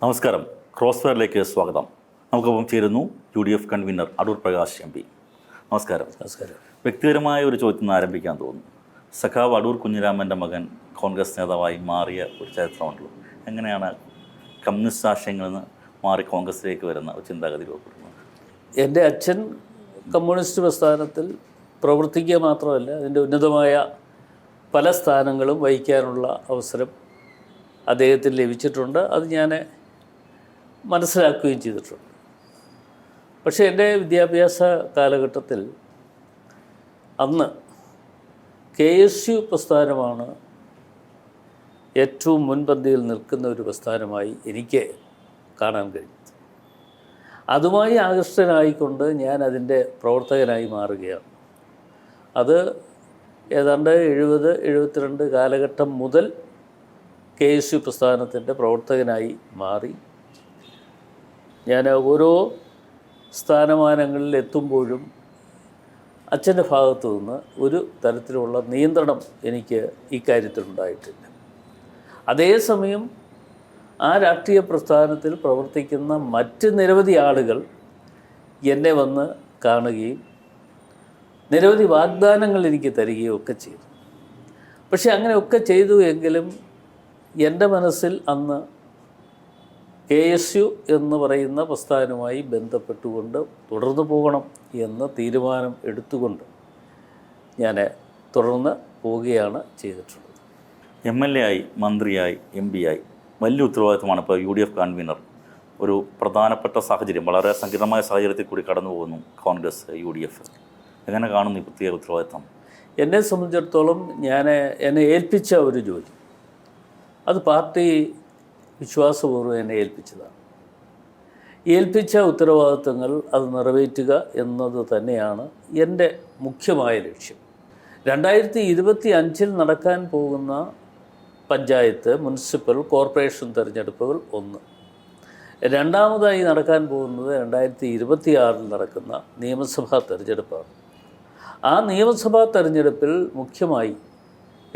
നമസ്കാരം. ക്രോസ് ഫയറിലേക്ക് സ്വാഗതം. നമുക്കൊപ്പം ചേരുന്നു UDF convener Adoor Prakash MP. നമസ്കാരം. നമസ്കാരം. വ്യക്തിപരമായ ഒരു ചോദ്യത്തിൽ നിന്ന് ആരംഭിക്കാൻ തോന്നുന്നു. സഖാവ് അടൂർ കുഞ്ഞിരാമൻ്റെ മകൻ കോൺഗ്രസ് നേതാവായി മാറിയ ഒരു ചരിത്രമുണ്ടല്ലോ. എങ്ങനെയാണ് കമ്മ്യൂണിസ്റ്റ് ആശയങ്ങളിൽ നിന്ന് മാറി കോൺഗ്രസിലേക്ക് വരുന്ന ഒരു ചിന്താഗതി രൂപപ്പെടുന്നത്? എൻ്റെ അച്ഛൻ കമ്മ്യൂണിസ്റ്റ് പ്രസ്ഥാനത്തിൽ പ്രവർത്തിക്കുക മാത്രമല്ല, അതിൻ്റെ ഉന്നതമായ പല സ്ഥാനങ്ങളും വഹിക്കാനുള്ള അവസരം അദ്ദേഹത്തിന് ലഭിച്ചിട്ടുണ്ട്. അത് ഞാൻ മനസ്സിലാക്കുകയും ചെയ്തിട്ടുണ്ട്. പക്ഷേ എൻ്റെ വിദ്യാഭ്യാസ കാലഘട്ടത്തിൽ അന്ന് KSU പ്രസ്ഥാനമാണ് ഏറ്റവും മുൻപന്തിയിൽ നിൽക്കുന്ന ഒരു പ്രസ്ഥാനമായി എനിക്ക് കാണാൻ കഴിഞ്ഞത്. അതുമായി ആകൃഷ്ടനായിക്കൊണ്ട് ഞാൻ അതിൻ്റെ പ്രവർത്തകനായി മാറുകയാണ്. അത് ഏതാണ്ട് 70-72 കാലഘട്ടം മുതൽ KSU പ്രസ്ഥാനത്തിൻ്റെ പ്രവർത്തകനായി മാറി. ഞാൻ ഓരോ സ്ഥാനമാനങ്ങളിൽ എത്തുമ്പോഴും അച്ഛൻ്റെ ഭാഗത്തു നിന്ന് ഒരു തരത്തിലുള്ള നിയന്ത്രണം എനിക്ക് ഇക്കാര്യത്തിലുണ്ടായിട്ടില്ല. അതേസമയം ആ രാഷ്ട്രീയ പ്രസ്ഥാനത്തിൽ പ്രവർത്തിക്കുന്ന മറ്റ് നിരവധി ആളുകൾ എന്നെ വന്ന് കാണുകയും നിരവധി വാഗ്ദാനങ്ങൾ എനിക്ക് തരികയും ഒക്കെ ചെയ്തു. പക്ഷേ അങ്ങനെയൊക്കെ ചെയ്തു എങ്കിലും എൻ്റെ മനസ്സിൽ അന്ന് KSU എന്ന് പറയുന്ന പ്രസ്ഥാനവുമായി ബന്ധപ്പെട്ടുകൊണ്ട് തുടർന്നു പോകണം എന്ന തീരുമാനം എടുത്തുകൊണ്ട് ഞാൻ തുടർന്ന് പോവുകയാണ് ചെയ്തിട്ടുള്ളത്. MLA ആയി, മന്ത്രിയായി, MP ആയി വലിയ ഉത്തരവാദിത്വമാണ് ഇപ്പോൾ UDF കൺവീനർ. ഒരു പ്രധാനപ്പെട്ട സാഹചര്യം, വളരെ സങ്കീർണമായ സാഹചര്യത്തിൽ കൂടി കടന്നു പോകുന്നു കോൺഗ്രസ് UDF. എങ്ങനെ കാണുന്നു ഈ പ്രത്യേക ഉത്തരവാദിത്വം? എന്നെ സംബന്ധിച്ചിടത്തോളം എന്നെ ഏൽപ്പിച്ച ഒരു ജോലി, അത് പാർട്ടി വിശ്വാസപൂർവ്വം എന്നെ ഏൽപ്പിച്ചതാണ്. ഏൽപ്പിച്ച ഉത്തരവാദിത്തങ്ങൾ അത് നിറവേറ്റുക എന്നത് തന്നെയാണ് എൻ്റെ മുഖ്യമായ ലക്ഷ്യം. 2025 നടക്കാൻ പോകുന്ന പഞ്ചായത്ത്, മുനിസിപ്പൽ, കോർപ്പറേഷൻ തിരഞ്ഞെടുപ്പുകൾ ഒന്ന്. രണ്ടാമതായി നടക്കാൻ പോകുന്നത് 2026 നടക്കുന്ന നിയമസഭാ തിരഞ്ഞെടുപ്പാണ്. ആ നിയമസഭാ തിരഞ്ഞെടുപ്പിൽ മുഖ്യമായി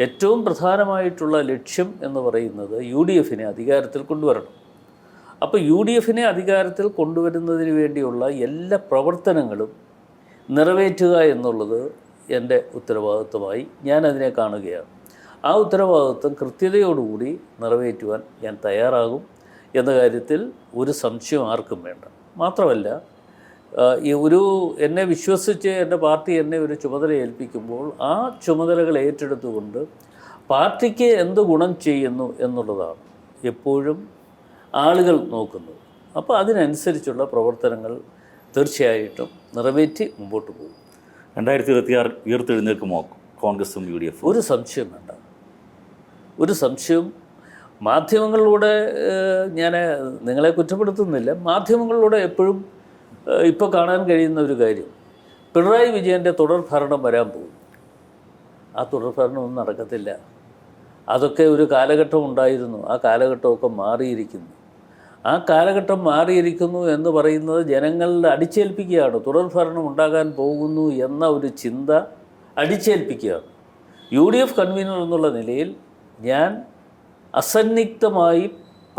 ഏറ്റവും പ്രധാനമായിട്ടുള്ള ലക്ഷ്യം എന്ന് പറയുന്നത് UDFനെ അധികാരത്തിൽ കൊണ്ടുവരണം. അപ്പോൾ UDFനെ അധികാരത്തിൽ കൊണ്ടുവരുന്നതിന് വേണ്ടിയുള്ള എല്ലാ പ്രവർത്തനങ്ങളും നിറവേറ്റുക എന്നുള്ളത് എൻ്റെ ഉത്തരവാദിത്വമായി ഞാനതിനെ കാണുകയാണ്. ആ ഉത്തരവാദിത്വം കൃത്യതയോടുകൂടി നിറവേറ്റുവാൻ ഞാൻ തയ്യാറാകും എന്ന കാര്യത്തിൽ ഒരു സംശയം ആർക്കും വേണ്ട. മാത്രമല്ല, എന്നെ വിശ്വസിച്ച് എൻ്റെ പാർട്ടി എന്നെ ഒരു ചുമതല ഏൽപ്പിക്കുമ്പോൾ ആ ചുമതലകൾ ഏറ്റെടുത്തുകൊണ്ട് പാർട്ടിക്ക് എന്ത് ഗുണം ചെയ്യുന്നു എന്നുള്ളതാണ് എപ്പോഴും ആളുകൾ നോക്കുന്നത്. അപ്പോൾ അതിനനുസരിച്ചുള്ള പ്രവർത്തനങ്ങൾ തീർച്ചയായിട്ടും നിറവേറ്റി മുമ്പോട്ട് പോകും. 2026 ഉയർത്തെഴുന്നേൽക്കുമോ കോൺഗ്രസും UDF? ഒരു സംശയം വേണ്ട, ഒരു സംശയവും. മാധ്യമങ്ങളിലൂടെ ഞാൻ നിങ്ങളെ കുറ്റപ്പെടുത്തുന്നില്ല. മാധ്യമങ്ങളിലൂടെ എപ്പോഴും ഇപ്പോൾ കാണാൻ കഴിയുന്ന ഒരു കാര്യം, പിണറായി വിജയൻ്റെ തുടർ ഭരണം വരാൻ പോകും. ആ തുടർ ഭരണമൊന്നും നടക്കത്തില്ല. അതൊക്കെ ഒരു കാലഘട്ടം ഉണ്ടായിരുന്നു, ആ കാലഘട്ടമൊക്കെ മാറിയിരിക്കുന്നു. ആ കാലഘട്ടം മാറിയിരിക്കുന്നു എന്ന് പറയുന്നത് ജനങ്ങളുടെ അടിച്ചേൽപ്പിക്കുകയാണ്. തുടർ ഭരണം ഉണ്ടാകാൻ പോകുന്നു എന്ന ഒരു ചിന്ത അടിച്ചേൽപ്പിക്കുകയാണ്. UDF കൺവീനർ എന്നുള്ള നിലയിൽ ഞാൻ അസന്നിഗ്ധമായി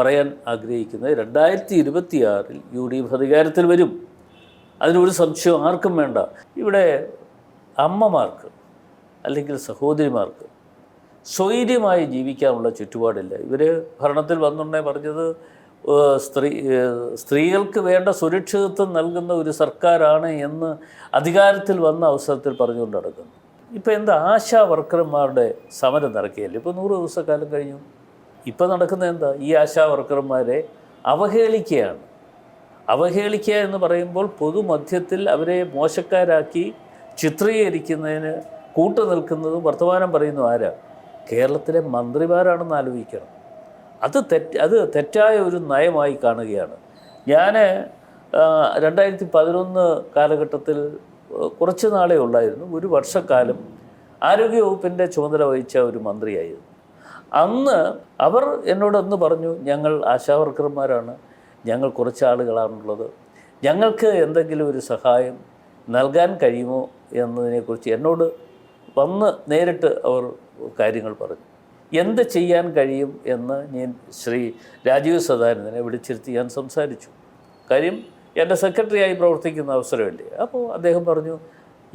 പറയാൻ ആഗ്രഹിക്കുന്നത് 2026 UDF അധികാരത്തിൽ വരും. അതിനൊരു സംശയം ആർക്കും വേണ്ട. ഇവിടെ അമ്മമാർക്ക് അല്ലെങ്കിൽ സഹോദരിമാർക്ക് സ്വൈര്യമായി ജീവിക്കാനുള്ള ചുറ്റുപാടില്ല. ഇവർ ഭരണത്തിൽ വന്നുകൊണ്ടേ പറഞ്ഞത് സ്ത്രീകൾക്ക് വേണ്ട സുരക്ഷിതത്വം നൽകുന്ന ഒരു സർക്കാരാണ് എന്ന് അധികാരത്തിൽ വന്ന അവസരത്തിൽ പറഞ്ഞുകൊണ്ട് നടക്കുന്നു. ഇപ്പോൾ എന്താ, ആശാ വർക്കർമാരുടെ സമരം നടക്കുകയല്ലേ? ഇപ്പോൾ 100 ദിവസക്കാലം കഴിഞ്ഞു. ഇപ്പോൾ നടക്കുന്നത് എന്താ? ഈ ആശാ വർക്കർമാരെ അവഹേളിക്കുകയാണ്. അവഹേളിക്കുക എന്ന് പറയുമ്പോൾ പൊതുമധ്യത്തിൽ അവരെ മോശക്കാരാക്കി ചിത്രീകരിക്കുന്നതിന് കൂട്ടുനിൽക്കുന്നതും വർത്തമാനം പറയുന്നു ആരാ? കേരളത്തിലെ മന്ത്രിമാരാണെന്ന് ആലോചിക്കണം. അത് തെറ്റായ ഒരു നയമായി കാണുകയാണ്. ഞാൻ 2011 കാലഘട്ടത്തിൽ കുറച്ച് നാളേ ഉള്ളായിരുന്നു, ഒരു വർഷക്കാലം ആരോഗ്യവകുപ്പിൻ്റെ ചുമതല വഹിച്ച ഒരു മന്ത്രിയായിരുന്നു. അന്ന് അവർ എന്നോടൊന്ന് പറഞ്ഞു, ഞങ്ങൾ ആശാവർക്കർമാരാണ്, ഞങ്ങൾ കുറച്ച് ആളുകളാണുള്ളത്, ഞങ്ങൾക്ക് എന്തെങ്കിലും ഒരു സഹായം നൽകാൻ കഴിയുമോ എന്നതിനെക്കുറിച്ച് എന്നോട് വന്ന് നേരിട്ട് അവർ കാര്യങ്ങൾ പറഞ്ഞു. എന്ത് ചെയ്യാൻ കഴിയും എന്ന് ഞാൻ ശ്രീ രാജീവ് സദാനന്ദനെ വിളിച്ചിരുത്തി ഞാൻ സംസാരിച്ചു. കാര്യം എൻ്റെ സെക്രട്ടറിയായി പ്രവർത്തിക്കുന്ന അവസരമല്ലേ. അപ്പോൾ അദ്ദേഹം പറഞ്ഞു,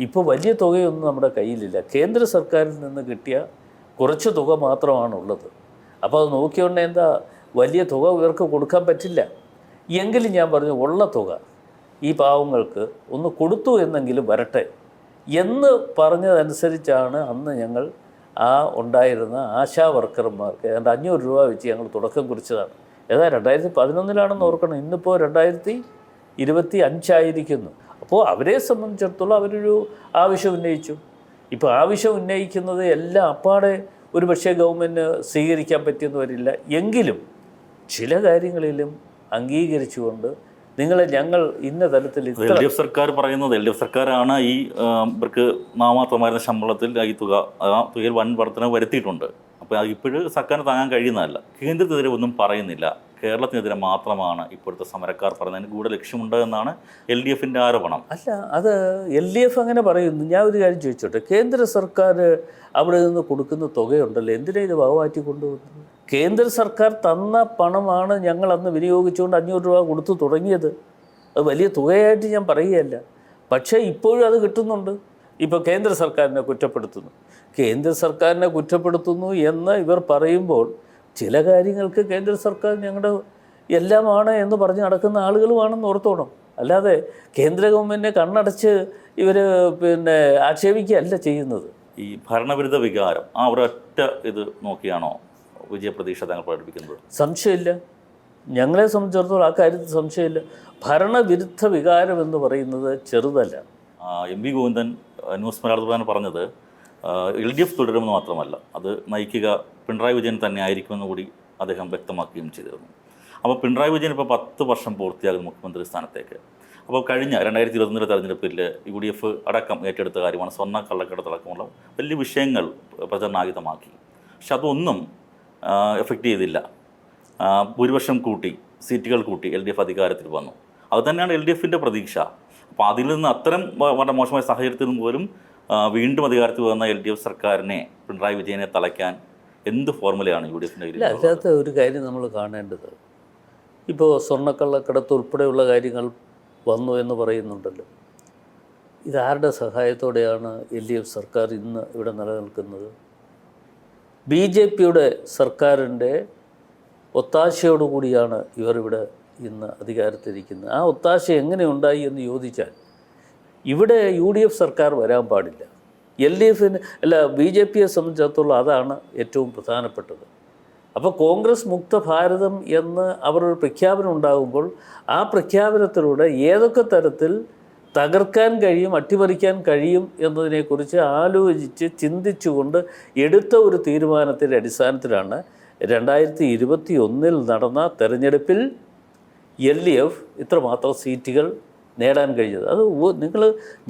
ഇപ്പോൾ വലിയ തുകയൊന്നും നമ്മുടെ കയ്യിലില്ല, കേന്ദ്ര സർക്കാരിൽ നിന്ന് കിട്ടിയ കുറച്ച് തുക മാത്രമാണുള്ളത്. അപ്പോൾ അത് നോക്കിയോണ്ട് എന്താ വലിയ തുക ഇവർക്ക് കൊടുക്കാൻ പറ്റില്ല. എങ്കിലും ഞാൻ പറഞ്ഞു, ഉള്ള തുക ഈ പാവങ്ങൾക്ക് ഒന്ന് കൊടുത്തു എന്നെങ്കിലും വരട്ടെ എന്ന് പറഞ്ഞതനുസരിച്ചാണ് അന്ന് ഞങ്ങൾ ആ ഉണ്ടായിരുന്ന ആശാ വർക്കർമാർക്ക് ഏതാണ്ട് 500 രൂപ വെച്ച് ഞങ്ങൾ തുടക്കം കുറിച്ചതാണ്. ഏതാ 2011 ഓർക്കണം, ഇന്നിപ്പോൾ 2025 ആയിരിക്കുന്നു. അപ്പോൾ അവരെ സംബന്ധിച്ചിടത്തോളം അവരൊരു ആവശ്യം ഉന്നയിച്ചു. ഇപ്പോൾ ആവശ്യം ഉന്നയിക്കുന്നത് എല്ലാം അപ്പാടെ ഒരു പക്ഷേ ഗവൺമെൻറ് സ്വീകരിക്കാൻ പറ്റിയെന്ന് വരില്ല. എങ്കിലും ചില കാര്യങ്ങളിലും അംഗീകരിച്ചുകൊണ്ട് ഞങ്ങൾ ഇന്ന തലത്തിൽ LDF സർക്കാർ പറയുന്നത്, LDF സർക്കാരാണ് ഈ ഇവർക്ക് നാമാത്രമായിരുന്ന ശമ്പളത്തിൽ ഈ തുക ആ തുകയിൽ വൻ വർധന വരുത്തിയിട്ടുണ്ട്. അപ്പോൾ അത് ഇപ്പോഴും സർക്കാരിന് താങ്ങാൻ കഴിയുന്നതല്ല. കേന്ദ്രത്തിനെതിരെ ഒന്നും പറയുന്നില്ല, കേരളത്തിനെതിരെ മാത്രമാണ് ഇപ്പോഴത്തെ സമരക്കാർ പറയുന്നതിന് ഗൂഢലക്ഷ്യമുണ്ട് എന്നാണ് LDFൻ്റെ ആരോപണം. അല്ല, അത് LDF അങ്ങനെ പറയുന്നു. ഞാൻ ഒരു കാര്യം ചോദിച്ചോട്ടെ, കേന്ദ്ര സർക്കാർ അവിടെ നിന്ന് കൊടുക്കുന്ന തുകയുണ്ടല്ലോ, എന്തിനാ ഇത് വകമാറ്റി കൊണ്ടുവന്നത്? കേന്ദ്ര സർക്കാർ തന്ന പണമാണ് ഞങ്ങൾ അന്ന് വിനിയോഗിച്ചുകൊണ്ട് 500 രൂപ കൊടുത്തു തുടങ്ങിയത്. അത് വലിയ തുകയായിട്ട് ഞാൻ പറയുകയല്ല. പക്ഷേ ഇപ്പോഴും അത് കിട്ടുന്നുണ്ട്. ഇപ്പോൾ കേന്ദ്ര സർക്കാരിനെ കുറ്റപ്പെടുത്തുന്നു. കേന്ദ്ര സർക്കാരിനെ കുറ്റപ്പെടുത്തുന്നു എന്ന് ഇവർ പറയുമ്പോൾ ചില കാര്യങ്ങൾക്ക് കേന്ദ്ര സർക്കാർ ഞങ്ങളുടെ എല്ലാമാണ് എന്ന് പറഞ്ഞ് നടക്കുന്ന ആളുകളുമാണെന്ന് ഓർത്തോണം. അല്ലാതെ കേന്ദ്ര ഗവൺമെൻറ്റിനെ കണ്ണടച്ച് ഇവർ ആക്ഷേപിക്കുകയല്ല ചെയ്യുന്നത്. ഈ ഭരണവിരുദ്ധ വികാരം ആ ഒരൊറ്റ ഇത് നോക്കിയാണോ വിജയപ്രതീക്ഷ തങ്ങൾ പ്രകടിപ്പിക്കുന്നത്? സംശയമില്ല. ഞങ്ങളെ സംബന്ധിച്ചിടത്തോളം ആ കാര്യത്തിൽ സംശയമില്ല. ഭരണവിരുദ്ധ വികാരം എന്ന് പറയുന്നത് ചെറുതല്ല. MV ഗോവിന്ദൻ ന്യൂസ് മലയാളത്തിൽ പറഞ്ഞത് LDF തുടരുമെന്ന് മാത്രമല്ല, അത് നയിക്കുക പിണറായി വിജയൻ തന്നെ ആയിരിക്കുമെന്ന് കൂടി അദ്ദേഹം വ്യക്തമാക്കുകയും ചെയ്തിരുന്നു. അപ്പോൾ പിണറായി വിജയൻ ഇപ്പോൾ 10 വർഷം പൂർത്തിയാകും മുഖ്യമന്ത്രി സ്ഥാനത്തേക്ക്. അപ്പോൾ കഴിഞ്ഞ 2021 തെരഞ്ഞെടുപ്പിൽ UDF അടക്കം ഏറ്റെടുത്ത കാര്യമാണ് സ്വർണ്ണ കള്ളക്കടത്തടക്കമുള്ള വലിയ വിഷയങ്ങൾ പ്രചരണായുധമാക്കി. പക്ഷെ അതൊന്നും എഫക്റ്റ് ചെയ്തില്ല. ഭൂരിപക്ഷം കൂട്ടി, സീറ്റുകൾ കൂട്ടി LDF അധികാരത്തിൽ വന്നു. അതുതന്നെയാണ് LDFൻ്റെ പ്രതീക്ഷ. അപ്പോൾ അതിൽ നിന്ന് അത്തരം വളരെ മോശമായ സാഹചര്യത്തിൽ നിന്ന് പോലും വീണ്ടും അധികാരത്തിൽ വന്ന LDF സർക്കാരിനെ, പിണറായി വിജയനെ തളയ്ക്കാൻ എന്ത് ഫോർമുലയാണ് UDFൻ്റെ കയ്യിൽ? അതിനകത്ത് ഒരു കാര്യം നമ്മൾ കാണേണ്ടത്, ഇപ്പോൾ സ്വർണ്ണക്കള്ളക്കടത്ത് ഉൾപ്പെടെയുള്ള കാര്യങ്ങൾ വന്നു എന്ന് പറയുന്നുണ്ടല്ലോ. ഇതാരുടെ സഹായത്തോടെയാണ് LDF സർക്കാർ ഇന്ന് ഇവിടെ നിലനിൽക്കുന്നത്? BJPയുടെ സർക്കാരിൻ്റെ ഒത്താശയോടുകൂടിയാണ് ഇവരിവിടെ ഇന്ന് അധികാരത്തിരിക്കുന്നത്. ആ ഒത്താശ എങ്ങനെ ഉണ്ടായി എന്ന് ചോദിച്ചാൽ ഇവിടെ UDF സർക്കാർ വരാൻ പാടില്ല. BJPയെ സംബന്ധിച്ചിടത്തോളം അതാണ് ഏറ്റവും പ്രധാനപ്പെട്ടത്. അപ്പോൾ കോൺഗ്രസ് മുക്ത ഭാരതം എന്ന് അവരൊരു പ്രഖ്യാപനം ഉണ്ടാകുമ്പോൾ ആ പ്രഖ്യാപനത്തിലൂടെ ഏതൊക്കെ തരത്തിൽ തകർക്കാൻ കഴിയും, അട്ടിമറിക്കാൻ കഴിയും എന്നതിനെക്കുറിച്ച് ആലോചിച്ച് ചിന്തിച്ചുകൊണ്ട് എടുത്ത ഒരു തീരുമാനത്തിൻ്റെ അടിസ്ഥാനത്തിലാണ് 2021 നടന്ന തെരഞ്ഞെടുപ്പിൽ LDF ഇത്രമാത്രം സീറ്റുകൾ നേടാൻ കഴിഞ്ഞത്. അത്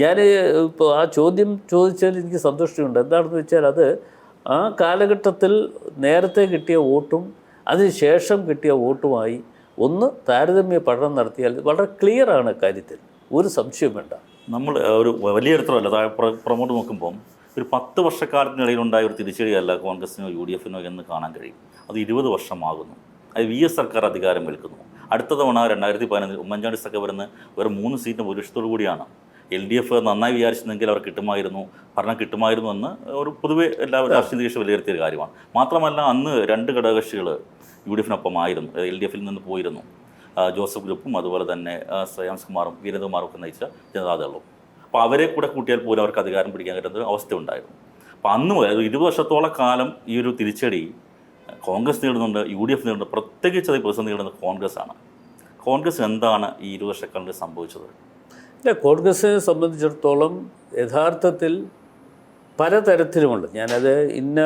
ഞാൻ ഇപ്പോൾ ആ ചോദ്യം ചോദിച്ചാൽ എനിക്ക് സന്തുഷ്ടിയുണ്ട്. എന്താണെന്ന് വെച്ചാൽ അത് ആ കാലഘട്ടത്തിൽ നേരത്തെ കിട്ടിയ വോട്ടും അതിന് ശേഷം കിട്ടിയ വോട്ടുമായി ഒന്ന് താരതമ്യ പഠനം നടത്തിയാൽ വളരെ ക്ലിയറാണ് കാര്യത്തിൽ, ഒരു സംശയം വേണ്ട. നമ്മൾ ഒരു വലിയ ഇടത്തിലല്ല പ്രൊമോട്ട് നോക്കുമ്പം ഒരു 10 വർഷക്കാലത്തിനിടയിലുണ്ടായ ഒരു തിരിച്ചടിയല്ല കോൺഗ്രസിനോ UDFനോ എന്ന് കാണാൻ കഴിയും. അത് 20 വർഷമാകുന്നു. അത് VS സർക്കാർ അധികാരം ഏൽക്കുന്നു. അടുത്ത തവണ 2015 ഉമ്മൻചാണ്ടി സർക്കാർ വരുന്ന വേറെ 3 സീറ്റിന് ഭൂരിപക്ഷത്തോടു കൂടിയാണ്. LDF നന്നായി വിചാരിച്ചിരുന്നെങ്കിൽ അവർ ഭരണം കിട്ടുമായിരുന്നു എന്ന് ഒരു പൊതുവെ എല്ലാവരും രാഷ്ട്രീയ നിരീക്ഷ വിലയിരുത്തിയ കാര്യമാണ്. മാത്രമല്ല അന്ന് 2 ഘടകകക്ഷികൾ UDFനൊപ്പമായിരുന്നു, LDFൽ നിന്ന് പോയിരുന്നു. ജോസഫ് ഗ്രൂപ്പും അതുപോലെ തന്നെ ശ്രേയാംസ് കുമാറും വീരേന്ദ്രകുമാറും ഒക്കെ നയിച്ച ജനതാദളും. അപ്പോൾ അവരെ കൂടെ കൂട്ടിയാൽ പോലും അവർക്ക് അധികാരം പിടിക്കാൻ കിട്ടുന്ന അവസ്ഥ ഉണ്ടായിരുന്നു. അപ്പോൾ അന്ന് 20 വർഷത്തോളം കാലം ഈ ഒരു തിരിച്ചടി കോൺഗ്രസ് നേടുന്നുണ്ട്, UDF നേടുന്നുണ്ട്. പ്രത്യേകിച്ച് അത് പ്രതിസന്ധി നേടുന്നത് കോൺഗ്രസ്സാണ്. കോൺഗ്രസ് എന്താണ് ഈ 20 വർഷക്കാലത്ത് സംഭവിച്ചത്? കോൺഗ്രസിനെ സംബന്ധിച്ചിടത്തോളം യഥാർത്ഥത്തിൽ പലതരത്തിലുമുണ്ട്. ഞാനത് ഇന്ന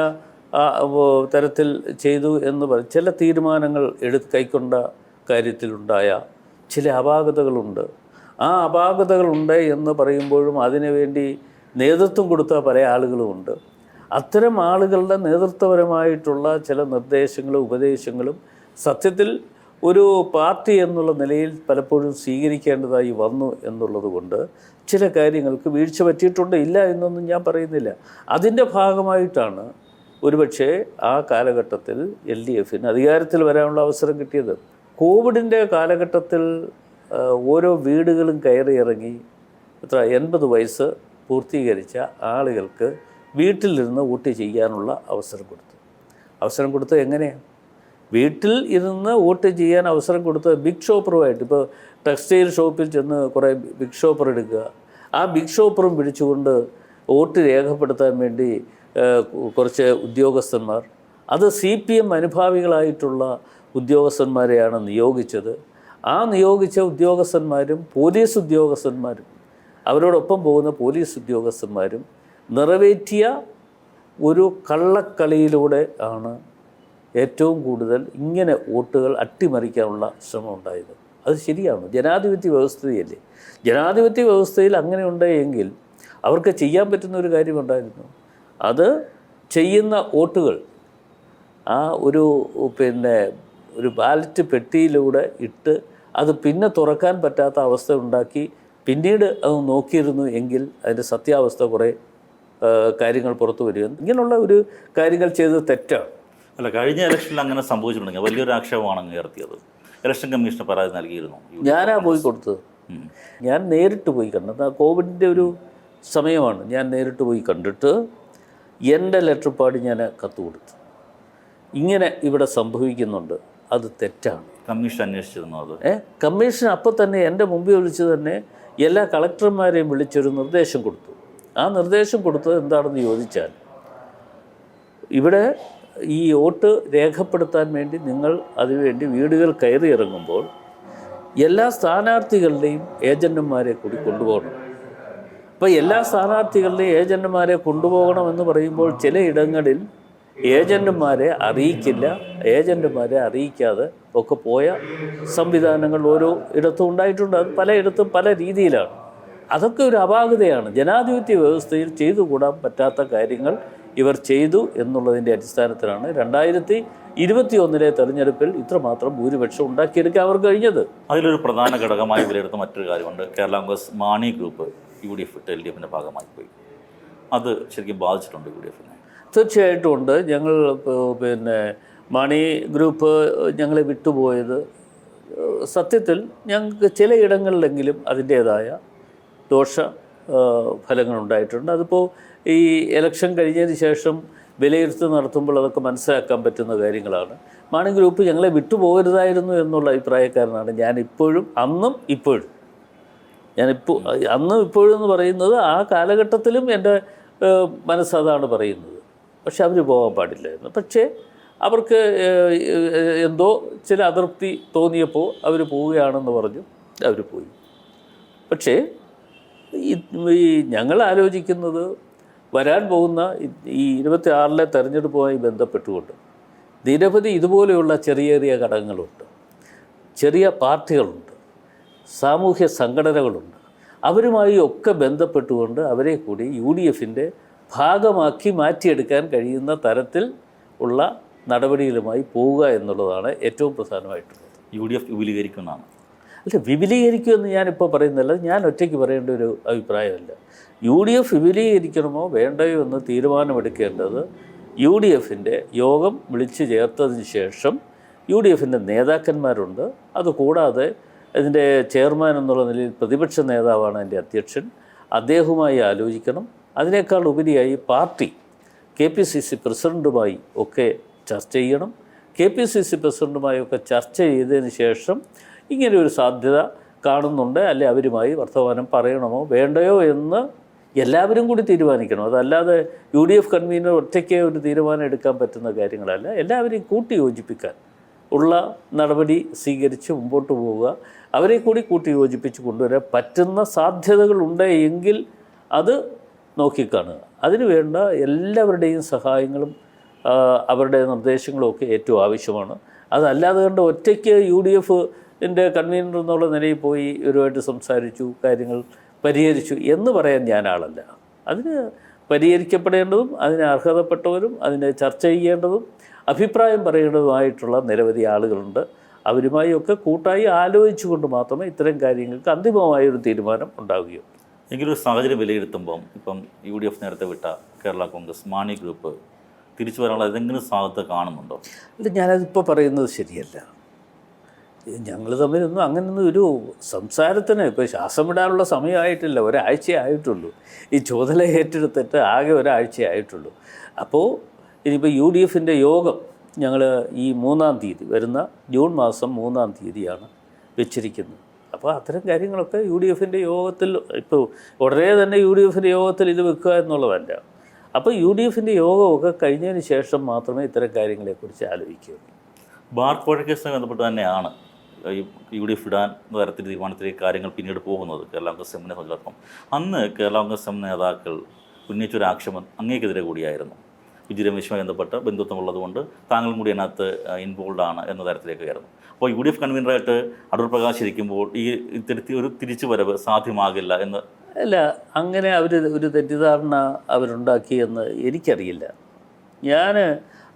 തരത്തിൽ ചെയ്തു എന്ന് പറയും. ചില തീരുമാനങ്ങൾ കൈക്കൊണ്ട കാര്യത്തിലുണ്ടായ ചില അപാകതകളുണ്ട്. ആ അപാകതകളുണ്ട് എന്ന് പറയുമ്പോഴും അതിനുവേണ്ടി നേതൃത്വം കൊടുത്ത പല ആളുകളുമുണ്ട്. അത്തരം ആളുകളുടെ നേതൃത്വപരമായിട്ടുള്ള ചില നിർദ്ദേശങ്ങളും ഉപദേശങ്ങളും സത്യത്തിൽ ഒരു പാർട്ടി എന്നുള്ള നിലയിൽ പലപ്പോഴും സ്വീകരിക്കേണ്ടതായി വന്നു എന്നുള്ളത് കൊണ്ട് ചില കാര്യങ്ങൾക്ക് വീഴ്ച പറ്റിയിട്ടുണ്ട്, ഇല്ല എന്നൊന്നും ഞാൻ പറയുന്നില്ല. അതിൻ്റെ ഭാഗമായിട്ടാണ് ഒരുപക്ഷെ ആ കാലഘട്ടത്തിൽ LDFന് അധികാരത്തിൽ വരാനുള്ള അവസരം കിട്ടിയത്. കോവിഡിൻ്റെ കാലഘട്ടത്തിൽ ഓരോ വീടുകളും കയറി ഇറങ്ങി 80 വയസ്സ് പൂർത്തീകരിച്ച ആളുകൾക്ക് വീട്ടിലിരുന്ന് വോട്ട് ചെയ്യാനുള്ള അവസരം കൊടുത്തത് എങ്ങനെയാണ്? വീട്ടിൽ ഇരുന്ന് വോട്ട് ചെയ്യാൻ അവസരം കൊടുത്തത് ബിഗ് ഷോപ്പറുമായിട്ട്. ഇപ്പോൾ ടെക്സ്റ്റൈൽ ഷോപ്പിൽ ചെന്ന് കുറേ ബിഗ് ഷോപ്പർ എടുക്കുക, ആ ബിഗ് ഷോപ്പറും പിടിച്ചുകൊണ്ട് വോട്ട് രേഖപ്പെടുത്താൻ വേണ്ടി കുറച്ച് ഉദ്യോഗസ്ഥന്മാർ, അത് CPM അനുഭാവികളായിട്ടുള്ള ഉദ്യോഗസ്ഥന്മാരെയാണ് നിയോഗിച്ചത്. ആ നിയോഗിച്ച ഉദ്യോഗസ്ഥന്മാരും പോലീസ് ഉദ്യോഗസ്ഥന്മാരും അവരോടൊപ്പം പോകുന്ന പോലീസ് ഉദ്യോഗസ്ഥന്മാരും നിറവേറ്റിയ ഒരു കള്ളക്കളിയിലൂടെ ആണ് ഏറ്റവും കൂടുതൽ ഇങ്ങനെ വോട്ടുകൾ അട്ടിമറിക്കാനുള്ള ശ്രമം ഉണ്ടായത്. അത് ശരിയാണ്, ജനാധിപത്യ വ്യവസ്ഥയല്ലേ. ജനാധിപത്യ വ്യവസ്ഥയിൽ അങ്ങനെ ഉണ്ടെങ്കിൽ അവർക്ക് ചെയ്യാൻ പറ്റുന്ന ഒരു കാര്യമുണ്ടായിരുന്നു. അത് ചെയ്യുന്ന വോട്ടുകൾ ആ ഒരു ബാലറ്റ് പെട്ടിയിലൂടെ ഇട്ട് അത് പിന്നെ തുറക്കാൻ പറ്റാത്ത അവസ്ഥ ഉണ്ടാക്കി പിന്നീട് അത് നോക്കിയിരുന്നു എങ്കിൽ അതിൻ്റെ സത്യാവസ്ഥ കുറേ കാര്യങ്ങൾ പുറത്തു വരികയും ഇങ്ങനെയുള്ള ഒരു കാര്യങ്ങൾ ചെയ്തത് തെറ്റാണ്. അല്ല, കഴിഞ്ഞ ഇലക്ഷനിൽ അങ്ങനെ സംഭവിച്ചിട്ടുണ്ടെങ്കിൽ വലിയൊരു ആക്ഷേപമാണ് ഉയർത്തിയത്. ഇലക്ഷൻ കമ്മീഷന് പരാതി നൽകിയിരുന്നു. ഞാനാ പോയി കൊടുത്തത്. ഞാൻ നേരിട്ട് പോയി കണ്ടത് കോവിഡിൻ്റെ ഒരു സമയമാണ്. ഞാൻ നേരിട്ട് പോയി കണ്ടിട്ട് എൻ്റെ ലെറ്റർ പാഡ് ഞാൻ കത്ത് കൊടുത്തു. ഇങ്ങനെ ഇവിടെ സംഭവിക്കുന്നുണ്ട്, അത് തെറ്റാണ്. കമ്മീഷൻ അന്വേഷിച്ചിരുന്നു അത്. കമ്മീഷൻ അപ്പോൾ തന്നെ എൻ്റെ മുമ്പിൽ വിളിച്ച് തന്നെ എല്ലാ കളക്ടർമാരെയും വിളിച്ചൊരു നിർദ്ദേശം കൊടുത്തു. ആ നിർദ്ദേശം കൊടുത്തത് എന്താണെന്ന് ചോദിച്ചാൽ, ഇവിടെ ഈ വോട്ട് രേഖപ്പെടുത്താൻ വേണ്ടി നിങ്ങൾ അതിനുവേണ്ടി വീടുകൾ കയറി ഇറങ്ങുമ്പോൾ എല്ലാ സ്ഥാനാർത്ഥികളുടെയും ഏജൻറ്റുമാരെ കൂടി കൊണ്ടുപോകണം. അപ്പോൾ എല്ലാ സ്ഥാനാർത്ഥികളുടെയും ഏജൻറ്റുമാരെ കൊണ്ടുപോകണമെന്ന് പറയുമ്പോൾ ചിലയിടങ്ങളിൽ ഏജൻറ്റുമാരെ അറിയിക്കില്ല, ഏജൻറ്റുമാരെ അറിയിക്കാതെ ഒക്കെ പോയ സംവിധാനങ്ങൾ ഓരോ ഇടത്തും ഉണ്ടായിട്ടുണ്ട്. അത് പലയിടത്തും പല രീതിയിലാണ്. അതൊക്കെ ഒരു അപാകതയാണ്. ജനാധിപത്യ വ്യവസ്ഥയിൽ ചെയ്തുകൂടാൻ പറ്റാത്ത കാര്യങ്ങൾ ഇവർ ചെയ്തു എന്നുള്ളതിൻ്റെ അടിസ്ഥാനത്തിലാണ് 2021 തെരഞ്ഞെടുപ്പിൽ ഇത്രമാത്രം ഭൂരിപക്ഷം ഉണ്ടാക്കിയെടുക്കാൻ അവർക്ക് കഴിഞ്ഞത്. അതിലൊരു പ്രധാന ഘടകമായി വിലയിരുത്തുന്ന മറ്റൊരു കാര്യമുണ്ട്. കേരള കോൺഗ്രസ് മാണി ഗ്രൂപ്പ് UDF വിട്ട് LDFിൻ്റെ ഭാഗമായി പോയി. അത് ശരിക്കും ബാധിച്ചിട്ടുണ്ട് UDFനെ? തീർച്ചയായിട്ടും ഉണ്ട്. ഞങ്ങൾ മാണി ഗ്രൂപ്പ് ഞങ്ങളെ വിട്ടുപോയത് സത്യത്തിൽ ഞങ്ങൾക്ക് ചിലയിടങ്ങളിലെങ്കിലും അതിൻ്റേതായ ഫലങ്ങളുണ്ടായിട്ടുണ്ട്. അതിപ്പോൾ ഈ ഇലക്ഷൻ കഴിഞ്ഞതിന് ശേഷം വിലയിരുത്തൽ നടത്തുമ്പോൾ അതൊക്കെ മനസ്സിലാക്കാൻ പറ്റുന്ന കാര്യങ്ങളാണ്. മാണി ഗ്രൂപ്പ് ഞങ്ങളെ വിട്ടുപോകരുതായിരുന്നു എന്നുള്ള അഭിപ്രായക്കാരനാണ് ഞാനിപ്പോഴും. അന്നും ഇപ്പോഴും അന്നും ഇപ്പോഴും എന്ന് പറയുന്നത് ആ കാലഘട്ടത്തിലും എൻ്റെ മനസ്സതാണ് പറയുന്നത്. പക്ഷെ അവർ പോകാൻ പാടില്ലായിരുന്നു. പക്ഷേ അവർക്ക് എന്തോ ചില അതൃപ്തി തോന്നിയപ്പോൾ അവർ പോവുകയാണെന്ന് പറഞ്ഞു, അവർ പോയി. പക്ഷേ ഈ ഞങ്ങൾ ആലോചിക്കുന്നത് വരാൻ പോകുന്ന ഈ 26 തെരഞ്ഞെടുപ്പുമായി ബന്ധപ്പെട്ടുകൊണ്ട് നിരവധി ഇതുപോലെയുള്ള ചെറിയ ചെറിയ ഘടകങ്ങളുണ്ട്, ചെറിയ പാർട്ടികളുണ്ട്, സാമൂഹ്യ സംഘടനകളുണ്ട്. അവരുമായി ഒക്കെ ബന്ധപ്പെട്ടുകൊണ്ട് അവരെ കൂടി UDFൻ്റെ ഭാഗമാക്കി മാറ്റിയെടുക്കാൻ കഴിയുന്ന തരത്തിൽ ഉള്ള നടപടികളുമായി പോവുക എന്നുള്ളതാണ് ഏറ്റവും പ്രധാനമായിട്ടുള്ളത്. UDF വിപുലീകരിക്കുന്നതാണ്. അല്ല, വിപുലീകരിക്കുമെന്ന് ഞാനിപ്പോൾ പറയുന്നില്ല, ഞാൻ ഒറ്റയ്ക്ക് പറയേണ്ട ഒരു അഭിപ്രായമല്ല. UDF വിപുലീകരിക്കണമോ വേണ്ടയോ എന്ന് തീരുമാനമെടുക്കേണ്ടത് UDFൻ്റെ യോഗം വിളിച്ചു ചേർത്തതിന് ശേഷം UDFൻ്റെ നേതാക്കന്മാരുണ്ട്. അതുകൂടാതെ ഇതിൻ്റെ ചെയർമാൻ എന്നുള്ള നിലയിൽ പ്രതിപക്ഷ നേതാവാണ് എൻ്റെ അധ്യക്ഷൻ, അദ്ദേഹവുമായി ആലോചിക്കണം. അതിനേക്കാൾ ഉപരിയായി പാർട്ടി KPCC പ്രസിഡൻറ്റുമായി ഒക്കെ ചർച്ച ചെയ്യണം. KPCC പ്രസിഡൻറ്റുമായൊക്കെ ചർച്ച ചെയ്തതിന് ശേഷം ഇങ്ങനെ ഒരു സാധ്യത കാണുന്നുണ്ട്, അല്ലെ അവരുമായി വർത്തമാനം പറയണമോ വേണ്ടയോ എന്ന് എല്ലാവരും കൂടി തീരുമാനിക്കണം. അതല്ലാതെ UDF കൺവീനർ ഒറ്റയ്ക്ക് ഒരു തീരുമാനം എടുക്കാൻ പറ്റുന്ന കാര്യങ്ങളല്ല. എല്ലാവരെയും കൂട്ടി യോജിപ്പിക്കാൻ ഉള്ള നടപടി സ്വീകരിച്ച് മുമ്പോട്ട് പോവുക, അവരെ കൂടി കൂട്ടി യോജിപ്പിച്ച് കൊണ്ടുവരാൻ പറ്റുന്ന സാധ്യതകളുണ്ട് എങ്കിൽ അത് നോക്കിക്കാണുക. അതിനു വേണ്ട എല്ലാവരുടെയും സഹായങ്ങളും അവരുടെ നിർദ്ദേശങ്ങളും ഒക്കെ ഏറ്റവും ആവശ്യമാണ്. അതല്ലാതെ കണ്ട് ഒറ്റയ്ക്ക് UDFൻ്റെ കൺവീനർ എന്നുള്ള നിലയിൽ പോയി ഇവരുമായിട്ട് സംസാരിച്ചു, കാര്യങ്ങൾ പരിഹരിച്ചു എന്ന് പറയാൻ ഞാൻ ആളല്ല. അതിന് പരിഹരിക്കപ്പെടേണ്ടതും അതിന് അർഹതപ്പെട്ടവരും അതിനെ ചർച്ച ചെയ്യേണ്ടതും അഭിപ്രായം പറയേണ്ടതുമായിട്ടുള്ള നിരവധി ആളുകളുണ്ട്. അവരുമായി ഒക്കെ കൂട്ടായി ആലോചിച്ചുകൊണ്ട് മാത്രമേ ഇത്തരം കാര്യങ്ങൾക്ക് അന്തിമമായൊരു തീരുമാനം ഉണ്ടാവുകയുള്ളൂ. എങ്കിലൊരു സാഹചര്യം വിലയിരുത്തുമ്പം ഇപ്പം UDF നേരത്തെ വിട്ട കേരള കോൺഗ്രസ് മാണി ഗ്രൂപ്പ് തിരിച്ചു വരാനുള്ള ഏതെങ്കിലും സാധ്യത കാണുന്നുണ്ടോ? അല്ല, ഞാനതിപ്പോൾ പറയുന്നത് ശരിയല്ല. ഞങ്ങൾ തമ്മിലൊന്നും അങ്ങനൊന്നും ഒരു സംസാരത്തിന് ഇപ്പോൾ ശ്വാസം വിടാനുള്ള സമയമായിട്ടില്ല, ഒരാഴ്ചയേ ആയിട്ടുള്ളൂ. ഈ ചുമതല ഏറ്റെടുത്തിട്ട് ആകെ ഒരാഴ്ചയായിട്ടുള്ളൂ. അപ്പോൾ ഇനിയിപ്പോൾ UDF യോഗം ഞങ്ങൾ ഈ 3-ാം തീയതി, വരുന്ന ജൂൺ മാസം 3-ാം തീയതിയാണ് വെച്ചിരിക്കുന്നത്. അപ്പോൾ അത്തരം കാര്യങ്ങളൊക്കെ UDF യോഗത്തിൽ, ഇപ്പോൾ ഉടനെ തന്നെ UDF യോഗത്തിൽ ഇത് വെക്കുക എന്നുള്ളതല്ല. അപ്പോൾ UDF യോഗമൊക്കെ കഴിഞ്ഞതിന് ശേഷം മാത്രമേ ഇത്തരം കാര്യങ്ങളെക്കുറിച്ച് ആലോചിക്കുകയുള്ളൂ. ബാർ കോഴ കേസുമായി ബന്ധപ്പെട്ട് തന്നെയാണ് ഈ UDF ഇടാൻ തരത്തിൽ തീരുമാനത്തിലേക്ക് കാര്യങ്ങൾ പിന്നീട് പോകുന്നത്. കേരള കോൺഗ്രസ് എമ്മിനെ സംബന്ധിച്ചിടത്തോളം അന്ന് കേരള കോൺഗ്രസ് എം നേതാക്കൾ ഉന്നയിച്ചൊരു ആക്ഷേപം അങ്ങേക്കെതിരെ കൂടിയായിരുന്നു. രമേശുമായി ബന്ധപ്പെട്ട് ബന്ധുത്വമുള്ളതുകൊണ്ട് താങ്കളും കൂടി അതിനകത്ത് ഇൻവോൾവ് ആണ് എന്ന തരത്തിലേക്ക് ആയിരുന്നു. അപ്പോൾ UDF കൺവീനറായിട്ട് അടൂർ പ്രകാശ് ഇരിക്കുമ്പോൾ ഈ ഒരു തിരിച്ചു വരവ് സാധ്യമാകില്ല എന്ന്. അല്ല, അങ്ങനെ ഒരു തെറ്റിദ്ധാരണ അവരുണ്ടാക്കിയെന്ന് എനിക്കറിയില്ല. ഞാൻ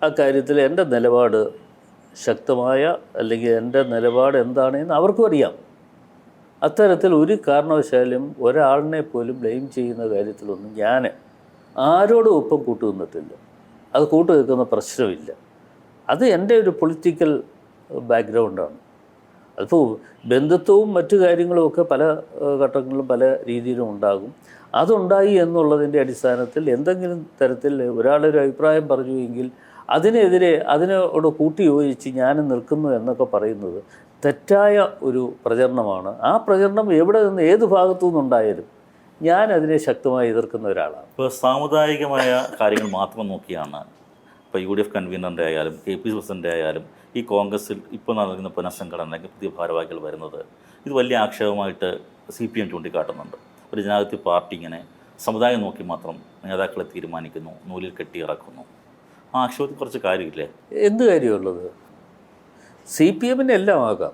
ആ കാര്യത്തിൽ എൻ്റെ നിലപാട് ശക്തമായ, അല്ലെങ്കിൽ എൻ്റെ നിലപാട് എന്താണെന്ന് അവർക്കും അറിയാം. അത്തരത്തിൽ ഒരു കാരണവശാലും ഒരാളിനെ പോലും ബ്ലെയിം ചെയ്യുന്ന കാര്യത്തിലൊന്നും ഞാൻ ആരോടും ഒപ്പം കൂട്ടുനിന്നിട്ടില്ല. അത് കൂട്ടുനിൽക്കുന്ന പ്രശ്നമില്ല. അത് എൻ്റെ ഒരു പൊളിറ്റിക്കൽ ബാക്ക്ഗ്രൗണ്ടാണ്. അതിപ്പോൾ ബന്ധുത്വവും മറ്റു കാര്യങ്ങളുമൊക്കെ പല ഘട്ടങ്ങളിലും പല രീതിയിലും ഉണ്ടാകും. അതുണ്ടായി എന്നുള്ളതിൻ്റെ അടിസ്ഥാനത്തിൽ എന്തെങ്കിലും തരത്തിൽ ഒരാളൊരു അഭിപ്രായം പറഞ്ഞു എങ്കിൽ അതിനോട് കൂട്ടി യോജിച്ച് ഞാൻ നിൽക്കുന്നു എന്നൊക്കെ പറയുന്നത് തെറ്റായ ഒരു പ്രചരണമാണ്. ആ പ്രചരണം എവിടെ നിന്ന് ഏത് ഭാഗത്തു നിന്നുണ്ടായാലും ഞാൻ അതിനെ ശക്തമായി എതിർക്കുന്ന ഒരാളാണ്. ഇപ്പോൾ സാമുദായികമായ കാര്യങ്ങൾ മാത്രം നോക്കിയാണ് ഇപ്പോൾ UDF കൺവീനറിൻ്റെ ആയാലും KPC പ്രസിഡൻ്റ് ആയാലും ഈ കോൺഗ്രസ്സിൽ ഇപ്പോൾ നടക്കുന്ന പുനഃസംഘടന അല്ലെങ്കിൽ പുതിയ ഭാരവാഹികൾ വരുന്നത് ഇത് വലിയ ആക്ഷേപമായിട്ട് CPM ചൂണ്ടിക്കാട്ടുന്നുണ്ട്. ഒരു ജനാധിപത്യ പാർട്ടി ഇങ്ങനെ സമുദായം നോക്കി മാത്രം നേതാക്കളെ തീരുമാനിക്കുന്നു, നൂലിൽ കെട്ടിയിറക്കുന്നു. ആ ആക്ഷേപത്തിൽ കുറച്ച് കാര്യമില്ലേ? എന്ത് കാര്യമുള്ളത്? CPM എല്ലാം ആകാം,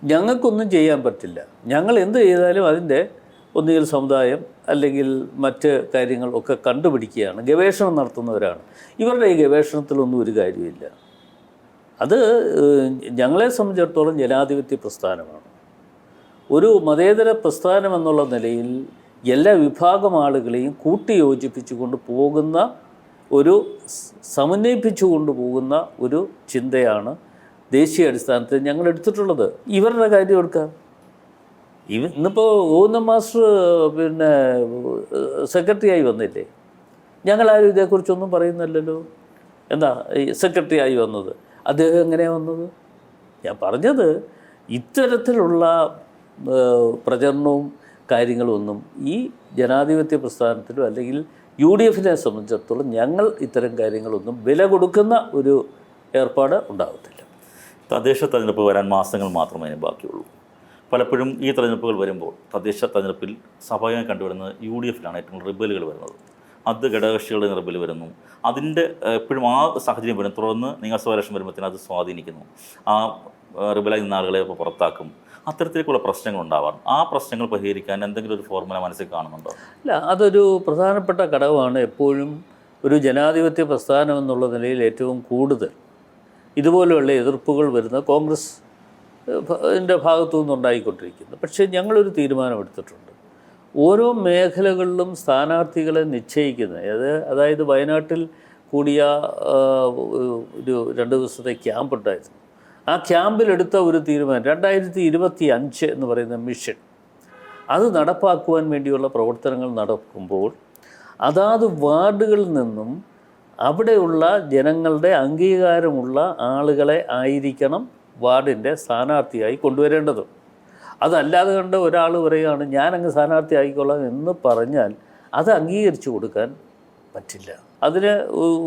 ഞങ്ങൾക്കൊന്നും ചെയ്യാൻ പറ്റില്ല. ഞങ്ങൾ എന്ത് ചെയ്താലും അതിൻ്റെ ഒന്നുകിൽ സമുദായം അല്ലെങ്കിൽ മറ്റ് കാര്യങ്ങൾ ഒക്കെ കണ്ടുപിടിക്കുകയാണ്, ഗവേഷണം നടത്തുന്നവരാണ്. ഇവരുടെ ഈ ഗവേഷണത്തിലൊന്നും ഒരു കാര്യമില്ല. അത് ഞങ്ങളെ സംബന്ധിച്ചിടത്തോളം ജനാധിപത്യ പ്രസ്ഥാനമാണ്. ഒരു മതേതര പ്രസ്ഥാനം എന്നുള്ള നിലയിൽ എല്ലാ വിഭാഗം ആളുകളെയും കൂട്ടി യോജിപ്പിച്ചുകൊണ്ട് പോകുന്ന ഒരു സമന്വയിപ്പിച്ചു കൊണ്ടുപോകുന്ന ഒരു ചിന്തയാണ് ദേശീയ അടിസ്ഥാനത്തിൽ ഞങ്ങൾ എടുത്തിട്ടുള്ളത്. ഇവരുടെ കാര്യം എടുക്കാം. ഇന്നിപ്പോൾ ഓന്നം മാസ്റ്റർ സെക്രട്ടറി ആയി വന്നില്ലേ? ഞങ്ങളാരും ഇതേക്കുറിച്ചൊന്നും പറയുന്നില്ലല്ലോ. എന്താ ഈ സെക്രട്ടറി ആയി വന്നത്? അദ്ദേഹം എങ്ങനെയാണ് വന്നത്? ഞാൻ പറഞ്ഞത് ഇത്തരത്തിലുള്ള പ്രചരണവും കാര്യങ്ങളൊന്നും ഈ ജനാധിപത്യ പ്രസ്ഥാനത്തിലും അല്ലെങ്കിൽ UDF സംബന്ധിച്ചിടത്തോളം ഞങ്ങൾ ഇത്തരം കാര്യങ്ങളൊന്നും വില കൊടുക്കുന്ന ഒരു ഏർപ്പാട് ഉണ്ടാകത്തില്ല. തദ്ദേശ തെരഞ്ഞെടുപ്പ് വരാൻ മാസങ്ങൾ മാത്രമേ ബാക്കിയുള്ളൂ. പലപ്പോഴും ഈ തെരഞ്ഞെടുപ്പുകൾ വരുമ്പോൾ തദ്ദേശ തെരഞ്ഞെടുപ്പിൽ സ്വാഭാവികമായി കണ്ടുവരുന്നത് UDF ഏറ്റവും റിബലുകൾ വരുന്നത്. അത് ഘടകകക്ഷികളുടെ റിബൽ വരുന്നു. അതിൻ്റെ എപ്പോഴും ആ സാഹചര്യം വരും. തുടർന്ന് നിയമസഭാ ഇലക്ഷൻ വരുമ്പോഴത്തേനും അത് സ്വാധീനിക്കുന്നു. ആ റിബലായി നിന്ന ആളുകളെ ഇപ്പോൾ പുറത്താക്കും. അത്തരത്തിലേക്കുള്ള പ്രശ്നങ്ങൾ ഉണ്ടാവാം. ആ പ്രശ്നങ്ങൾ പരിഹരിക്കാൻ എന്തെങ്കിലും ഒരു ഫോർമുല മനസ്സിൽ കാണുന്നുണ്ടോ? ഇല്ല, അതൊരു പ്രധാനപ്പെട്ട ഘടകമാണ്. എപ്പോഴും ഒരു ജനാധിപത്യ പ്രസ്ഥാനം എന്നുള്ള നിലയിൽ ഏറ്റവും കൂടുതൽ ഇതുപോലെയുള്ള എതിർപ്പുകൾ വരുന്ന കോൺഗ്രസ് ഭാഗത്തു നിന്നുണ്ടായിക്കൊണ്ടിരിക്കുന്നത്. പക്ഷേ ഞങ്ങളൊരു തീരുമാനമെടുത്തിട്ടുണ്ട്. ഓരോ മേഖലകളിലും സ്ഥാനാർത്ഥികളെ നിശ്ചയിക്കുന്നത്, അതായത് വയനാട്ടിൽ കൂടിയ ഒരു 2 ദിവസത്തെ ക്യാമ്പ് ഉണ്ടായിരുന്നു. ആ ക്യാമ്പിലെടുത്ത ഒരു തീരുമാനം 2025 എന്ന് പറയുന്ന മിഷൻ, അത് നടപ്പാക്കുവാൻ വേണ്ടിയുള്ള പ്രവർത്തനങ്ങൾ നടക്കുമ്പോൾ അതാത് വാർഡുകളിൽ നിന്നും അവിടെയുള്ള ജനങ്ങളുടെ അംഗീകാരമുള്ള ആളുകളെ ആയിരിക്കണം വാർഡിൻ്റെ സ്ഥാനാർത്ഥിയായി കൊണ്ടുവരേണ്ടത്. അതല്ലാതെ കണ്ട് ഒരാൾ പറയുകയാണ് ഞാനങ്ങ് സ്ഥാനാർത്ഥി ആയിക്കൊള്ളാം എന്ന് പറഞ്ഞാൽ അത് അംഗീകരിച്ചു കൊടുക്കാൻ പറ്റില്ല. അതിന്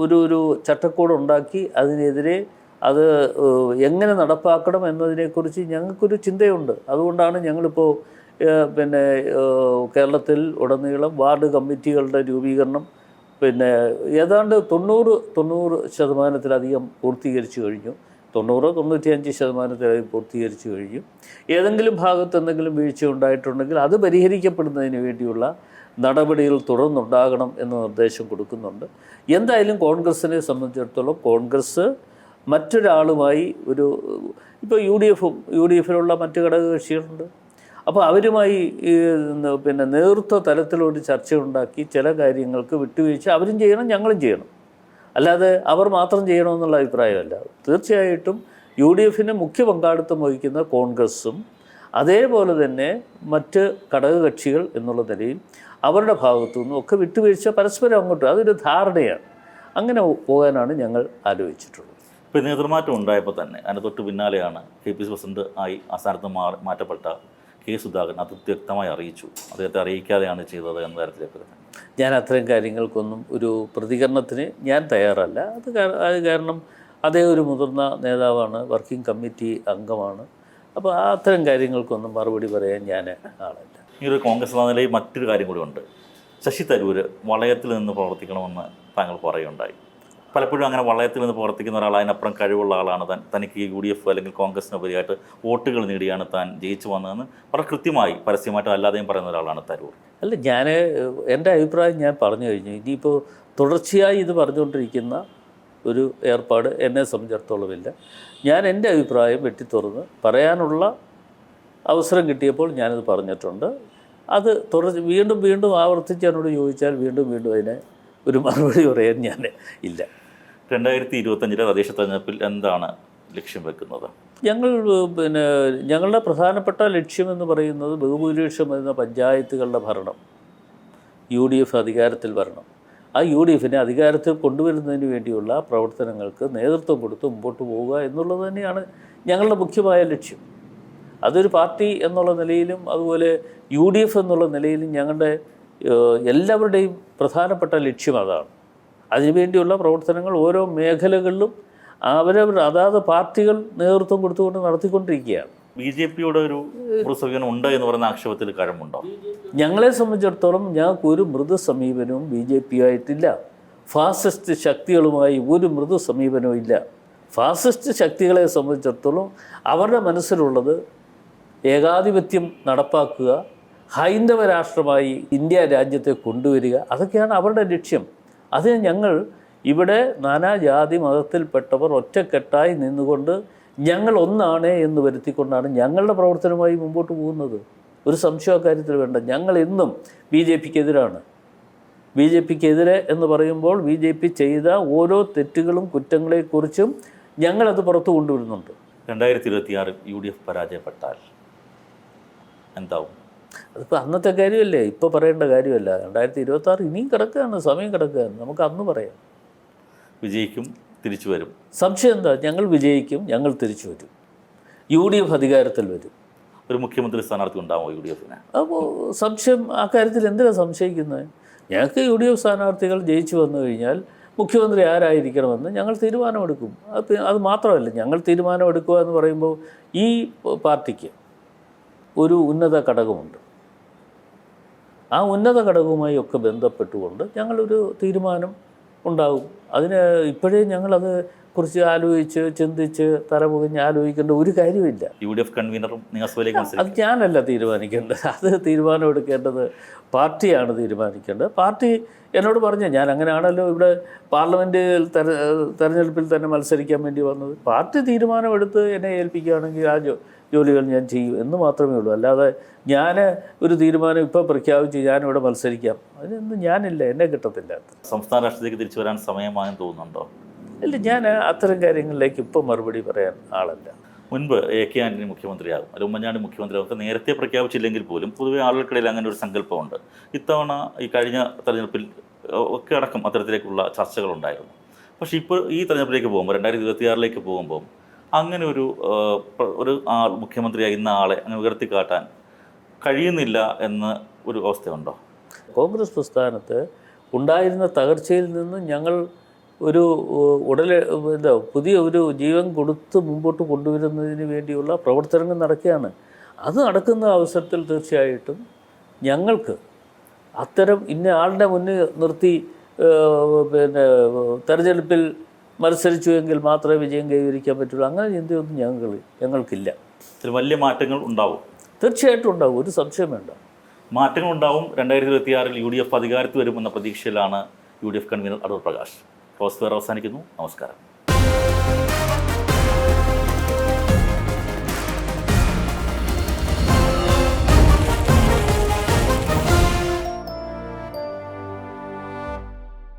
ഒരു ചട്ടക്കൂടുണ്ടാക്കി അതിനെതിരെ അത് എങ്ങനെ നടപ്പാക്കണം എന്നതിനെക്കുറിച്ച് ഞങ്ങൾക്കൊരു ചിന്തയുണ്ട്. അതുകൊണ്ടാണ് ഞങ്ങളിപ്പോൾ കേരളത്തിൽ ഉടനീളം വാർഡ് കമ്മിറ്റികളുടെ രൂപീകരണം ഏതാണ്ട് 90% പൂർത്തീകരിച്ചു കഴിഞ്ഞു. 90-95% പൂർത്തീകരിച്ചു കഴിഞ്ഞു. ഏതെങ്കിലും ഭാഗത്ത് എന്തെങ്കിലും വീഴ്ച ഉണ്ടായിട്ടുണ്ടെങ്കിൽ അത് പരിഹരിക്കപ്പെടുന്നതിന് വേണ്ടിയുള്ള നടപടികൾ തുടർന്നുണ്ടാകണം എന്ന നിർദ്ദേശം കൊടുക്കുന്നുണ്ട്. എന്തായാലും കോൺഗ്രസിനെ സംബന്ധിച്ചിടത്തോളം കോൺഗ്രസ് മറ്റൊരാളുമായി ഇപ്പോൾ UDFിലുള്ള മറ്റ് ഘടകകക്ഷികളുണ്ട്. അപ്പോൾ അവരുമായി നേതൃത്വ തലത്തിലൊരു ചർച്ച ഉണ്ടാക്കി ചില കാര്യങ്ങൾക്ക് വിട്ടുവീഴ്ച അവരും ചെയ്യണം, ഞങ്ങളും ചെയ്യണം. അല്ലാതെ അവർ മാത്രം ചെയ്യണമെന്നുള്ള അഭിപ്രായമല്ല. തീർച്ചയായിട്ടും UDFന് മുഖ്യ പങ്കാളിത്തം വഹിക്കുന്ന കോൺഗ്രസും അതേപോലെ തന്നെ മറ്റ് ഘടകകക്ഷികൾ എന്നുള്ള നിലയിൽ അവരുടെ ഭാഗത്തു നിന്നും ഒക്കെ വിട്ടുവീഴ്ച പരസ്പരം അങ്ങോട്ട് അതൊരു ധാരണയാണ്. അങ്ങനെ പോകാനാണ് ഞങ്ങൾ ആലോചിച്ചിട്ടുള്ളത്. ഇപ്പോൾ നേതൃമാറ്റം ഉണ്ടായപ്പോൾ തന്നെ അതിന് തൊട്ട് പിന്നാലെയാണ് KPCC പ്രസിഡന്റ് ആയി ആ സ്ഥാനത്ത് മാറ്റപ്പെട്ട കെ സുധാകരൻ അതൃപ്തി വ്യക്തമായി അറിയിച്ചു. അദ്ദേഹത്തെ അറിയിക്കാതെയാണ് ചെയ്തത് എന്ന തരത്തിലേക്ക് തന്നെ. ഞാൻ അത്തരം കാര്യങ്ങൾക്കൊന്നും ഒരു പ്രതികരണത്തിന് ഞാൻ തയ്യാറല്ല. അത് കാരണം അദ്ദേഹം ഒരു മുതിർന്ന നേതാവാണ്, വർക്കിംഗ് കമ്മിറ്റി അംഗമാണ്. അപ്പോൾ അത്തരം കാര്യങ്ങൾക്കൊന്നും മറുപടി പറയാൻ ഞാൻ ആളല്ല. ഈ ഒരു കോൺഗ്രസ് എന്ന നിലയിൽ മറ്റൊരു കാര്യം കൂടി ഉണ്ട്. ശശി തരൂർ വളയത്തിൽ നിന്ന് പ്രവർത്തിക്കണമെന്ന് താങ്കൾ പറയുകയുണ്ടായി. പലപ്പോഴും അങ്ങനെ വളയത്തിൽ നിന്ന് പ്രവർത്തിക്കുന്ന ഒരാൾ, അതിനപ്പുറം കഴിവുള്ള ആളാണ് തനിക്ക് UDF അല്ലെങ്കിൽ കോൺഗ്രസിനുപരിയായിട്ട് വോട്ടുകൾ നേടിയാണ് താൻ ജയിച്ചു വന്നതെന്ന് വളരെ കൃത്യമായി പരസ്യമായിട്ട് അല്ലാതെയും പറയുന്ന ഒരാളാണ് തരൂർ. അല്ല, എൻ്റെ അഭിപ്രായം ഞാൻ പറഞ്ഞു കഴിഞ്ഞു. ഇനിയിപ്പോൾ തുടർച്ചയായി ഇത് പറഞ്ഞുകൊണ്ടിരിക്കുന്ന ഒരു ഏർപ്പാട് എന്നെ സംബന്ധിച്ചിടത്തോളമില്ല. ഞാൻ എൻ്റെ അഭിപ്രായം വെട്ടിത്തുറന്ന് പറയാനുള്ള അവസരം കിട്ടിയപ്പോൾ ഞാനത് പറഞ്ഞിട്ടുണ്ട്. അത് വീണ്ടും വീണ്ടും ആവർത്തിച്ച് എന്നോട് ചോദിച്ചാൽ വീണ്ടും വീണ്ടും അതിനെ ഒരു മറുപടി പറയാൻ ഞാൻ ഇല്ല. 2025 തദ്ദേശ തെരഞ്ഞെടുപ്പിൽ എന്താണ് ലക്ഷ്യം വെക്കുന്നത്? ഞങ്ങളുടെ പ്രധാനപ്പെട്ട ലക്ഷ്യമെന്ന് പറയുന്നത് ബഹുഭൂരിപക്ഷം വരുന്ന പഞ്ചായത്തുകളുടെ ഭരണം UDF അധികാരത്തിൽ വരണം. ആ UDFനെ അധികാരത്തിൽ കൊണ്ടുവരുന്നതിന് വേണ്ടിയുള്ള പ്രവർത്തനങ്ങൾക്ക് നേതൃത്വം കൊടുത്ത് മുമ്പോട്ട് പോവുക എന്നുള്ളത് തന്നെയാണ് ഞങ്ങളുടെ മുഖ്യമായ ലക്ഷ്യം. അതൊരു പാർട്ടി എന്നുള്ള നിലയിലും അതുപോലെ UDF എന്നുള്ള നിലയിലും ഞങ്ങളുടെ എല്ലാവരുടെയും പ്രധാനപ്പെട്ട ലക്ഷ്യം അതാണ്. അതിനുവേണ്ടിയുള്ള പ്രവർത്തനങ്ങൾ ഓരോ മേഖലകളിലും അതാത് പാർട്ടികൾ നേതൃത്വം കൊടുത്തുകൊണ്ട് നടത്തിക്കൊണ്ടിരിക്കുകയാണ്. BJPയുടെ ഒരു സമീപനം ഉണ്ട് എന്ന് പറയുന്ന ആക്ഷേപത്തിൽ കഴമ്പുണ്ടോ? ഞങ്ങളെ സംബന്ധിച്ചിടത്തോളം ഞങ്ങൾക്ക് ഒരു മൃദു സമീപനവും BJPയായിട്ടില്ല. ഫാസിസ്റ്റ് ശക്തികളുമായി ഒരു മൃദു സമീപനവും ഇല്ല. ഫാസിസ്റ്റ് ശക്തികളെ സംബന്ധിച്ചിടത്തോളം അവരുടെ മനസ്സിലുള്ളത് ഏകാധിപത്യം നടപ്പാക്കുക, ഹൈന്ദവ രാഷ്ട്രമായി ഇന്ത്യ രാജ്യത്തെ കൊണ്ടുവരിക, അതൊക്കെയാണ് അവരുടെ ലക്ഷ്യം. അതിന് ഞങ്ങൾ ഇവിടെ നാനാജാതി മതത്തിൽപ്പെട്ടവർ ഒറ്റക്കെട്ടായി നിന്നുകൊണ്ട് ഞങ്ങൾ ഒന്നാണ് എന്ന് വരുത്തിക്കൊണ്ടാണ് ഞങ്ങളുടെ പ്രവർത്തനമായി മുമ്പോട്ട് പോകുന്നത്. ഒരു സംശയ കാര്യത്തിൽ വേണ്ട. ഞങ്ങൾ എന്നും BJPക്കെതിരാണ്. BJPക്കെതിരെ എന്ന് പറയുമ്പോൾ BJP ചെയ്ത ഓരോ തെറ്റുകളും കുറ്റങ്ങളെക്കുറിച്ചും ഞങ്ങളത് പുറത്തു കൊണ്ടുവരുന്നുണ്ട്. 2026 UDF പരാജയപ്പെട്ടാൽ എന്താവും? അതിപ്പോൾ അന്നത്തെ കാര്യമല്ലേ, ഇപ്പോൾ പറയേണ്ട കാര്യമല്ല. 2026 ഇനിയും കിടക്കുകയാണ്, സമയം കിടക്കുകയാണ്. നമുക്ക് അന്ന് പറയാം. വിജയിക്കും, തിരിച്ചു വരും. സംശയം എന്താ? ഞങ്ങൾ വിജയിക്കും, ഞങ്ങൾ തിരിച്ചു വരും, UDF അധികാരത്തിൽ വരും. ഒരു മുഖ്യമന്ത്രി സ്ഥാനാർത്ഥി ഉണ്ടാവുമോ UDFന്? അപ്പോൾ സംശയം ആ കാര്യത്തിൽ എന്തിനാണ് സംശയിക്കുന്നത്? ഞങ്ങൾക്ക് UDF സ്ഥാനാർത്ഥികൾ ജയിച്ചു വന്നു കഴിഞ്ഞാൽ മുഖ്യമന്ത്രി ആരായിരിക്കണമെന്ന് ഞങ്ങൾ തീരുമാനമെടുക്കും. അത് മാത്രമല്ല, ഞങ്ങൾ തീരുമാനമെടുക്കുക എന്ന് പറയുമ്പോൾ ഈ പാർട്ടിക്ക് ഒരു ഉന്നത ഘടകമുണ്ട്. ആ ഉന്നത ഘടകവുമായി ഒക്കെ ബന്ധപ്പെട്ടുകൊണ്ട് ഞങ്ങളൊരു തീരുമാനം ഉണ്ടാകും. അതിന് ഇപ്പോഴേ ഞങ്ങളത് കുറിച്ച് ആലോചിച്ച് ചിന്തിച്ച് തലപുകഞ്ഞ് ആലോചിക്കേണ്ട ഒരു കാര്യമില്ല. UDF കൺവീനറും അത് ഞാനല്ല തീരുമാനിക്കേണ്ടത്. അത് തീരുമാനമെടുക്കേണ്ടത് പാർട്ടിയാണ് തീരുമാനിക്കേണ്ടത്. പാർട്ടി എന്നോട് പറഞ്ഞു, ഞാൻ അങ്ങനെയാണല്ലോ ഇവിടെ പാർലമെൻറ്റിൽ തെരഞ്ഞെടുപ്പിൽ തന്നെ മത്സരിക്കാൻ വേണ്ടി വന്നത്. പാർട്ടി തീരുമാനമെടുത്ത് എന്നെ ഏൽപ്പിക്കുകയാണെങ്കിൽ ആ ജോലികൾ ഞാൻ ചെയ്യും എന്ന് മാത്രമേ ഉള്ളൂ. അല്ലാതെ ഞാൻ ഒരു തീരുമാനം ഇപ്പോൾ പ്രഖ്യാപിച്ച് ഞാനിവിടെ മത്സരിക്കാം, അതിനൊന്നും ഞാനില്ല, എന്നെ കിട്ടത്തില്ല. സംസ്ഥാന രാഷ്ട്രീയത്തിലേക്ക് തിരിച്ചു വരാൻ സമയമാണെന്ന് തോന്നുന്നുണ്ടോ? ഇല്ല, ഞാൻ അത്തരം കാര്യങ്ങളിലേക്ക് ഇപ്പോൾ മറുപടി പറയാൻ ആളല്ല. മുൻപ് AK ആൻ്റണി മുഖ്യമന്ത്രിയാകും, അല്ലെങ്കിൽ ഉമ്മൻചാണ്ടി മുഖ്യമന്ത്രിയാകും നേരത്തെ പ്രഖ്യാപിച്ചില്ലെങ്കിൽ പോലും പൊതുവെ ആളുകൾക്കിടയിൽ അങ്ങനെ ഒരു സങ്കല്പമുണ്ട്. ഇത്തവണ ഈ കഴിഞ്ഞ തെരഞ്ഞെടുപ്പിൽ ഒക്കെ അടക്കം അത്തരത്തിലേക്കുള്ള ചർച്ചകളുണ്ടായിരുന്നു. പക്ഷേ ഇപ്പോൾ ഈ തെരഞ്ഞെടുപ്പിലേക്ക് പോകുമ്പോൾ 2026 പോകുമ്പോൾ അങ്ങനെ ഒരു മുഖ്യമന്ത്രിയായി ഇന്ന ആളെ അങ്ങനെ ഉയർത്തിക്കാട്ടാൻ കഴിയുന്നില്ല എന്ന ഒരു അവസ്ഥയുണ്ടോ? കോൺഗ്രസ് പ്രസ്ഥാനത്ത് ഉണ്ടായിരുന്ന തകർച്ചയിൽ നിന്ന് ഞങ്ങൾ പുതിയ ഒരു ജീവൻ കൊടുത്ത് മുമ്പോട്ട് കൊണ്ടുവരുന്നതിന് വേണ്ടിയുള്ള പ്രവർത്തനങ്ങൾ നടക്കുകയാണ്. അത് നടക്കുന്ന അവസരത്തിൽ തീർച്ചയായിട്ടും ഞങ്ങൾക്ക് അത്തരം ഇന്ന ആളുടെ മുന്നിൽ നിർത്തി തെരഞ്ഞെടുപ്പിൽ മത്സരിച്ചു എങ്കിൽ മാത്രമേ വിജയം കൈവരിക്കാൻ പറ്റുള്ളൂ, അങ്ങനെ ചിന്തയൊന്നും ഞങ്ങൾക്കില്ല. വലിയ മാറ്റങ്ങൾ ഉണ്ടാവും, തീർച്ചയായിട്ടും ഉണ്ടാവും, ഒരു സംശയം വേണ്ട. മാറ്റങ്ങൾ ഉണ്ടാവും. 2026 UDF അധികാരത്തിൽ വരുമെന്ന പ്രതീക്ഷയിലാണ് UDF കൺവീനർ അടൂർ പ്രകാശ്. അവസാനിക്കുന്നു. നമസ്കാരം.